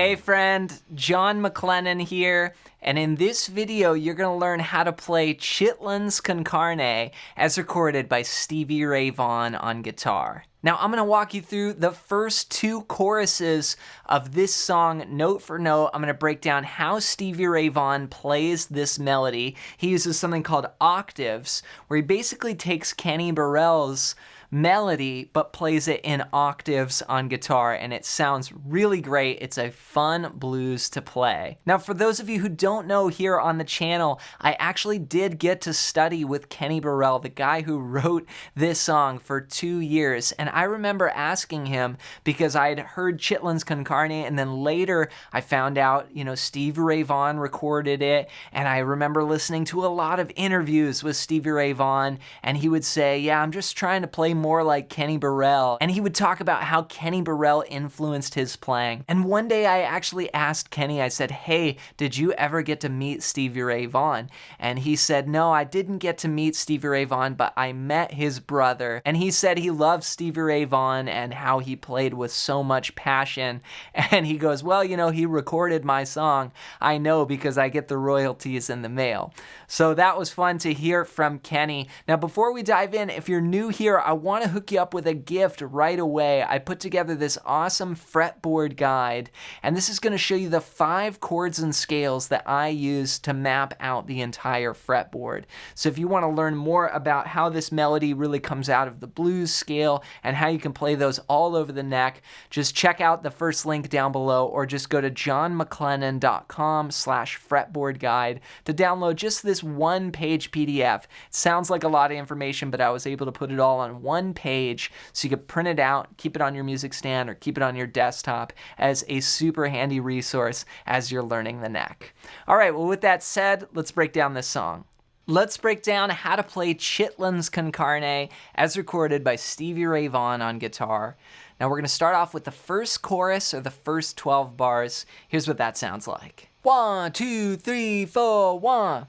Hey friend, John MacLennan here, and in this video you're going to learn how to play Chitlins con Carne as recorded by Stevie Ray Vaughan on guitar. Now I'm going to walk you through the first two choruses of this song note for note. I'm going to break down how Stevie Ray Vaughan plays this melody. He uses something called octaves, where he basically takes Kenny Burrell's melody but plays it in octaves on guitar, and it sounds really great. It's a fun blues to play. Now for those of you who don't know, here on the channel I actually did get to study with Kenny Burrell, the guy who wrote this song, for 2 years, and I remember asking him because I had heard Chitlins con Carne, and then later I found out, Stevie Ray Vaughan recorded it, and I remember listening to a lot of interviews with Stevie Ray Vaughan, and he would say, yeah, I'm just trying to play more like Kenny Burrell, and he would talk about how Kenny Burrell influenced his playing. And one day I actually asked Kenny, I said, hey, did you ever get to meet Stevie Ray Vaughan? And he said, no, I didn't get to meet Stevie Ray Vaughan, but I met his brother, and he said he loved Stevie Ray Vaughan and how he played with so much passion. And he goes, well, he recorded my song. I know, because I get the royalties in the mail. So that was fun to hear from Kenny. Now before we dive in, if you're new here, I want to hook you up with a gift right away. I put together this awesome fretboard guide, and this is going to show you the 5 chords and scales that I use to map out the entire fretboard. So if you want to learn more about how this melody really comes out of the blues scale and how you can play those all over the neck, just check out the first link down below, or just go to johnmaclennan.com/fretboard guide to download just this 1-page PDF. It sounds like a lot of information, but I was able to put it all on one page so you could print it out, keep it on your music stand, or keep it on your desktop as a super handy resource as you're learning the neck. All right, well, with that said, let's break down this song. Let's break down how to play Chitlins con Carne as recorded by Stevie Ray Vaughan on guitar. Now we're going to start off with the first chorus, or the first 12 bars. Here's what that sounds like. 1, 2, 3, 4, 1.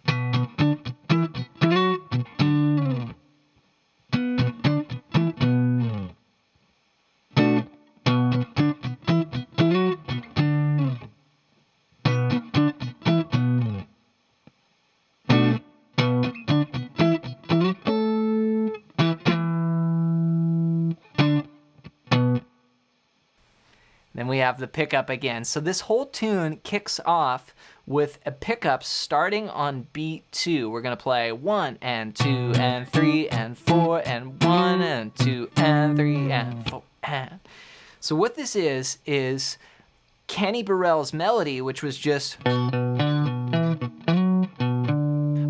Then we have the pickup again. So this whole tune kicks off with a pickup starting on beat 2. We're going to play 1 and 2 and 3 and 4 and 1 and 2 and 3 and 4 and... So what this is Kenny Burrell's melody, which was just...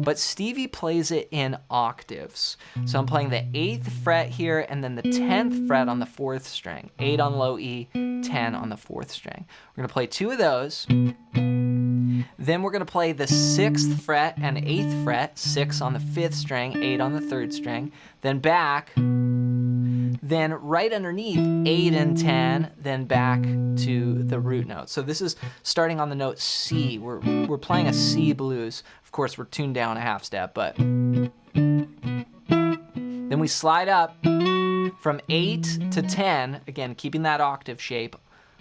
But Stevie plays it in octaves. So I'm playing the 8th fret here, and then the 10th fret on the 4th string. 8 on low E, 10 on the 4th string. We're going to play 2 of those. Then we're going to play the 6th fret and 8th fret, 6 on the 5th string, 8 on the 3rd string. Then back. Then right underneath, 8 and 10, then back to the root note. So this is starting on the note C. We're playing a C blues. Of course, we're tuned down a half step, but... Then we slide up from 8 to 10, again, keeping that octave shape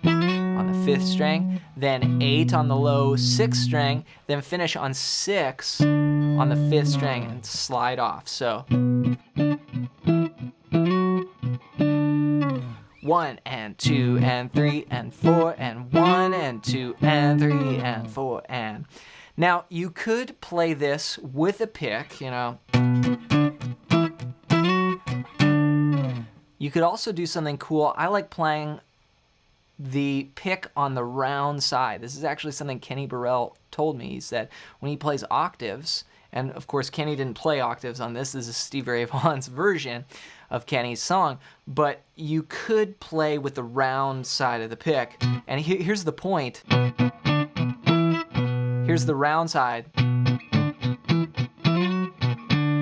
on the 5th string, then 8 on the low 6th string, then finish on 6 on the 5th string and slide off. So... 1 and 2 and 3 and 4 and 1 and 2 and 3 and 4 and... Now, you could play this with a pick, You could also do something cool. I like playing the pick on the round side. This is actually something Kenny Burrell told me. He said when he plays octaves, and of course Kenny didn't play octaves on this. This is Stevie Ray Vaughan's version of Kenny's song, but you could play with the round side of the pick. And here's the point. Here's the round side.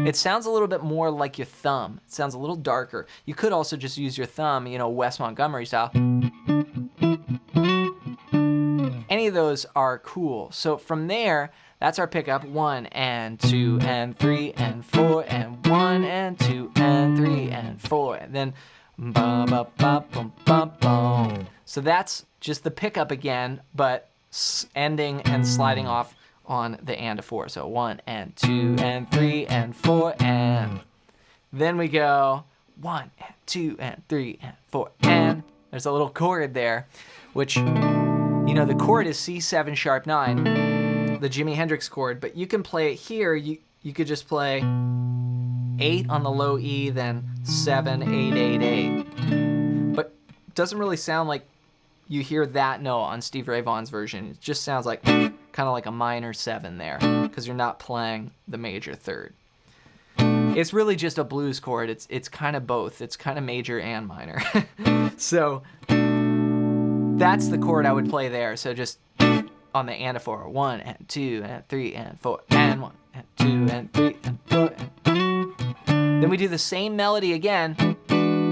It sounds a little bit more like your thumb. It sounds a little darker. You could also just use your thumb, Wes Montgomery style. Any of those are cool. So from there, that's our pickup. 1 and 2 and 3 and 4 and 1 and 2 and 3 and 4. And then Ba ba ba bum ba bum. So that's just the pickup again, but ending and sliding off on the and a 4. So 1 and 2 and 3 and 4 and. Then we go 1 and 2 and 3 and 4 and. There's a little chord there, which, you know, the chord is C7 sharp 9, the Jimi Hendrix chord, but you can play it here. You could just play 8 on the low E, then 7, 8, 8, 8. But it doesn't really sound like you hear that note on Stevie Ray Vaughan's version. It just sounds like kind of like a minor 7 there, because you're not playing the major third. It's really just a blues chord. It's kind of both. It's kind of major and minor. So that's the chord I would play there. So just on the and a 4, 1 and 2 and 3 and 4 and 1 and 2 and 3 and 4 and. Then we do the same melody again.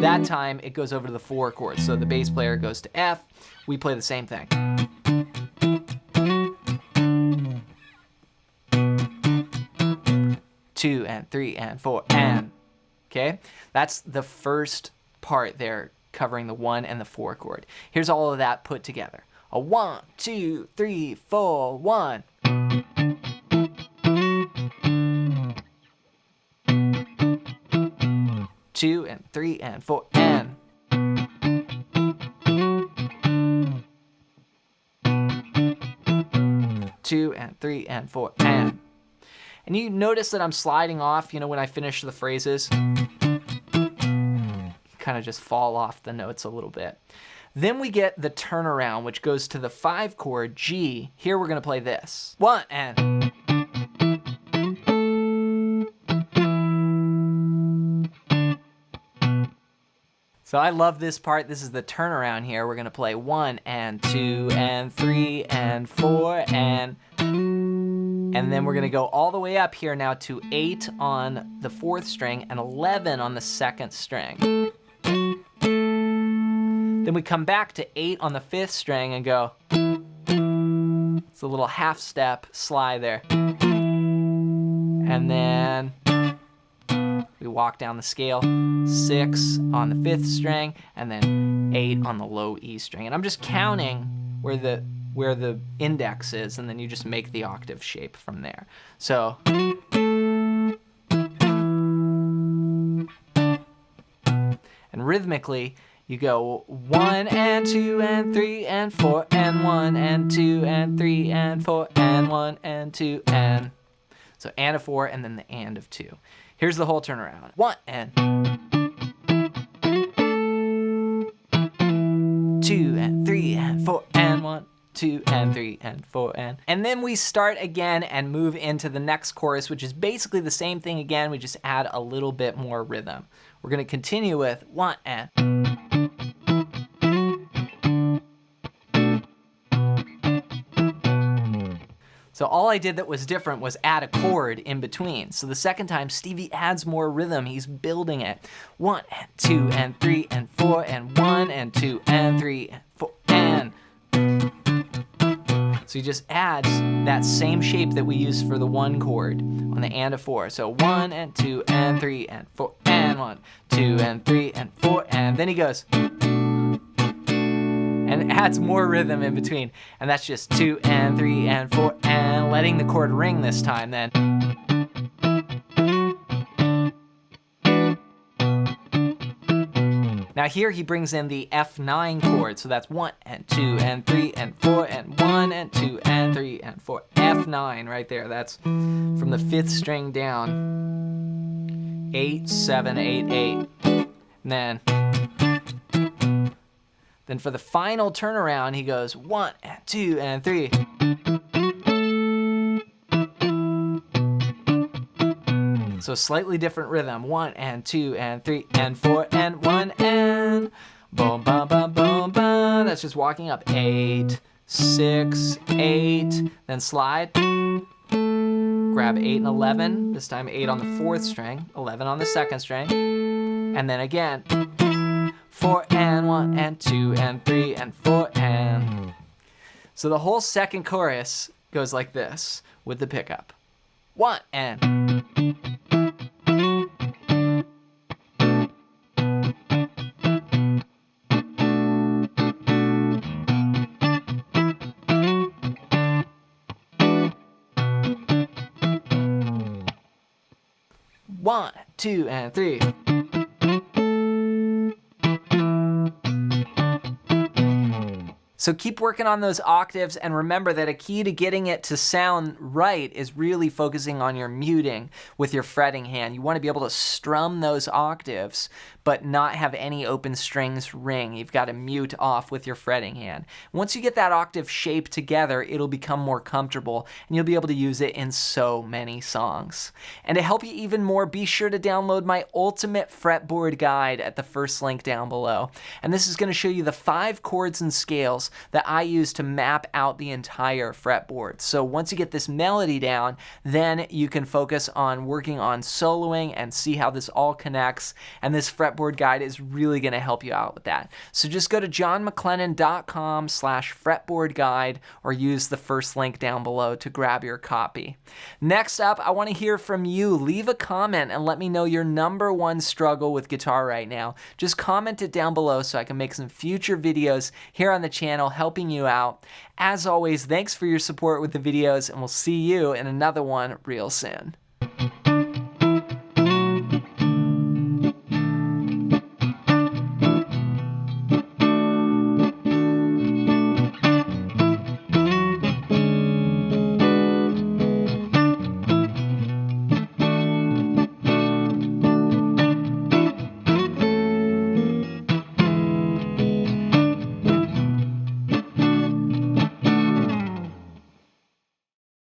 That time it goes over to the 4 chord. So the bass player goes to F. We play the same thing. 2 and 3 and 4 and. Okay? That's the first part there, covering the 1 and the 4 chord. Here's all of that put together. A 1, 2, 3, 4, 1. 2 and 3 and 4 and. 2 and 3 and 4 and. And you notice that I'm sliding off, you know, when I finish the phrases. You kind of just fall off the notes a little bit. Then we get the turnaround, which goes to the 5 chord, G. Here we're going to play this. 1 and. So I love this part. This is the turnaround here. We're going to play 1 and 2 and 3 and 4 and. And then we're going to go all the way up here now to 8 on the 4th string and 11 on the 2nd string. Then we come back to 8 on the 5th string and go. It's a little half step slide there. And then we walk down the scale, 6 on the 5th string and then 8 on the low E string. And I'm just counting where the index is, and then you just make the octave shape from there. So and rhythmically you go 1 and 2 and 3 and 4 and 1 and 2 and 3 and 4 and 1 and 2 and. So and a 4 and then the and of 2. Here's the whole turnaround. 1 and 2 and 3 and 4 and 1, 2 and 3 and 4 and. And then we start again and move into the next chorus, which is basically the same thing again. We just add a little bit more rhythm. We're going to continue with 1 and. So all I did that was different was add a chord in between. So the second time, Stevie adds more rhythm. He's building it. 1 and 2 and 3 and 4 and 1 and 2 and 3 and 4 and. So he just adds that same shape that we used for the 1 chord on the and a 4. So 1 and 2 and 3 and 4 and 1, 2 and 3 and 4 and. Then he goes. And adds more rhythm in between. And that's just 2 and 3 and 4 and letting the chord ring this time then. Now here he brings in the F9 chord. So that's 1 and 2 and 3 and 4 and 1 and 2 and 3 and 4. F9 right there. That's from the 5th string down. 8, 7, 8, 8. And then for the final turnaround, he goes 1 and 2 and 3. So slightly different rhythm. 1 and 2 and 3 and 4 and 1 and. Boom, bum, bum, boom, bum. That's just walking up. 8, 6, 8. Then slide. Grab 8 and 11. This time 8 on the 4th string, 11 on the 2nd string. And then again. 4 and 1 and 2 and 3 and 4 and. So the whole second chorus goes like this with the pickup. 1 and. 1, 2, and 3. So keep working on those octaves, and remember that a key to getting it to sound right is really focusing on your muting with your fretting hand. You want to be able to strum those octaves, but not have any open strings ring. You've got to mute off with your fretting hand. Once you get that octave shape together, it'll become more comfortable, and you'll be able to use it in so many songs. And to help you even more, be sure to download my ultimate fretboard guide at the first link down below. And this is going to show you the 5 chords and scales that I use to map out the entire fretboard. So once you get this melody down, then you can focus on working on soloing and see how this all connects. And this fretboard guide is really going to help you out with that. So just go to johnmaclennan.com/fretboard guide or use the first link down below to grab your copy. Next up, I want to hear from you. Leave a comment and let me know your #1 struggle with guitar right now. Just comment it down below so I can make some future videos here on the channel helping you out. As always, thanks for your support with the videos, and we'll see you in another one real soon.